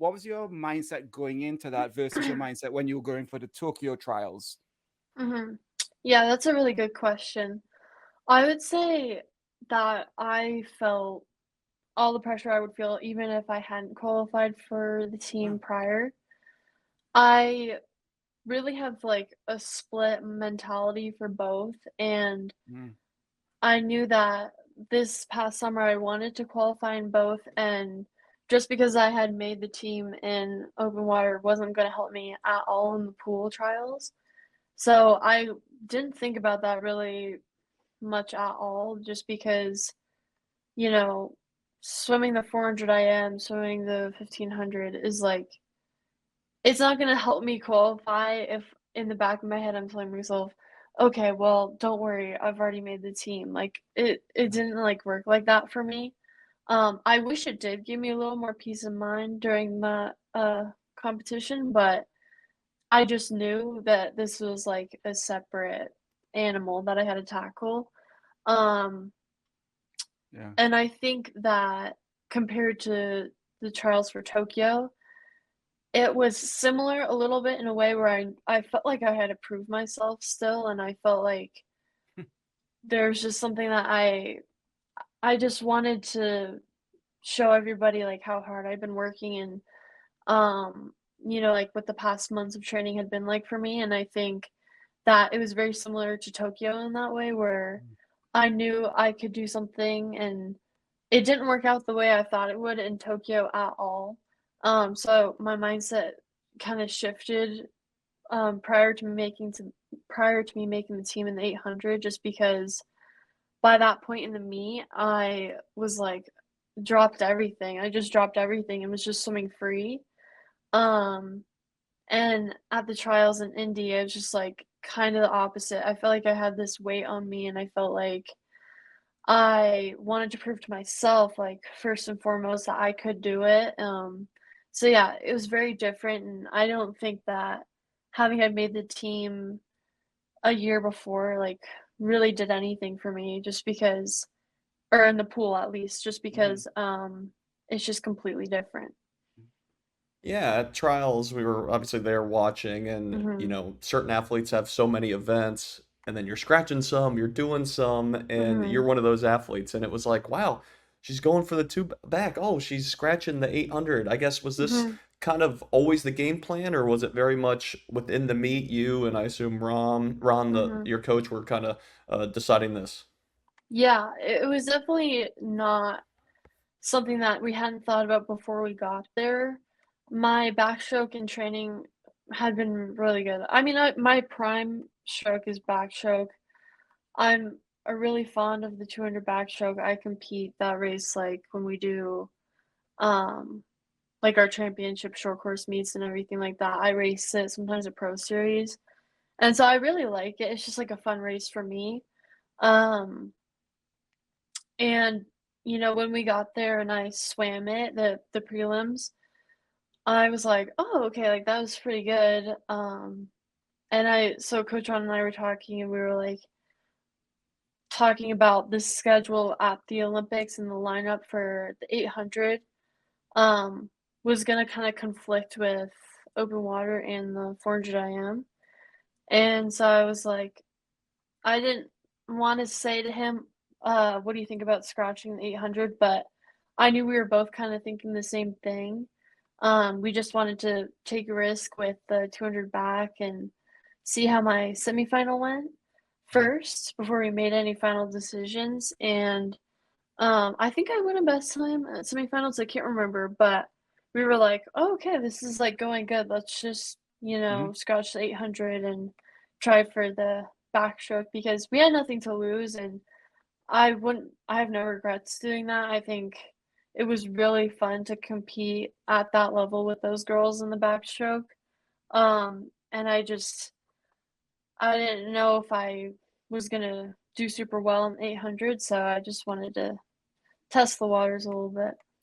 what was your mindset going into that versus your mindset when you were going for the Tokyo trials? Mhm. Yeah, that's a really good question. I would say that I felt all the pressure I would feel even if I hadn't qualified for the Wow. team prior. I really have, like, a split mentality for both, and Mm, I knew that this past summer I wanted to qualify in both, and just because I had made the team in open water wasn't gonna help me at all in the pool trials. So I didn't think about that really much at all just because, you know, swimming the 400 IM, swimming the 1500 is like it's not gonna help me qualify if in the back of my head I'm telling myself, "Okay, well, don't worry, I've already made the team." Like it mm, didn't like work like that for me. I wish it did give me a little more peace of mind during the competition, but I just knew that this was like a separate animal that I had to tackle. Um, yeah. and I think that compared to the trials for Tokyo, it was similar a little bit in a way where I felt like I had to prove myself still, and I felt like there's just something that I just wanted to show everybody, like, how hard I've been working and, like, what the past months of training had been like for me, and I think that it was very similar to Tokyo in that way where Mm, I knew I could do something, and it didn't work out the way I thought it would in Tokyo at all. So my mindset kinda shifted, prior to me making the team in the 800 just because by that point in the meet, I was, like, dropped everything. I just dropped everything and was just swimming free. Um, and at the trials in India, it was just, like, kinda the opposite. I felt like I had this weight on me, and I felt like I wanted to prove to myself, like, first and foremost, that I could do it. So yeah, it was very different, and I don't think that having had made the team a year before, like, really did anything for me just because or in the pool at least, just mm, because, it's just completely different. Yeah, at trials, we were obviously there watching, and Mhm, certain athletes have so many events, and then you're scratching some, you're doing some, and you're mhm, one of those athletes. And it was like, wow, she's going for the back. Oh, she's scratching the 800. I guess, was this mhm, kind of always the game plan, or was it very much within the meet, you and I assume Ron, mhm. your coach, were kind of deciding this? Yeah, it was definitely not something that we hadn't thought about before we got there. My backstroke in training had been really good. I mean, my prime stroke is backstroke. I'm really fond of the 200 backstroke. I compete that race like when we do um like our championship short course meets and everything like that. I race it sometimes a pro series. And so I really like it. It's just like a fun race for me. Um and when we got there and I swam it, the prelims, I was like, "Oh, okay, like that was pretty good." And so Coach Ron and I were talking and we were like talking about the schedule at the Olympics and the lineup for the 800 um was going to kind of conflict with open water and the 400 IM. And so I was like, I didn't want to say to him, what do you think about scratching the 800? But I knew we were both kind of thinking the same thing. We just wanted to take a risk with the 200 back and see how my semifinal went mm, first before we made any final decisions. And I think I went a best time at semifinals. I can't remember, but we were like, oh, okay, this is like going good. Let's just, mhm, scratch the 800 and try for the backstroke because we had nothing to lose. And I have no regrets doing that. I think it was really fun to compete at that level with those girls in the backstroke. And I didn't know if I was gonna do super well in 800, so I just wanted to test the waters a little bit.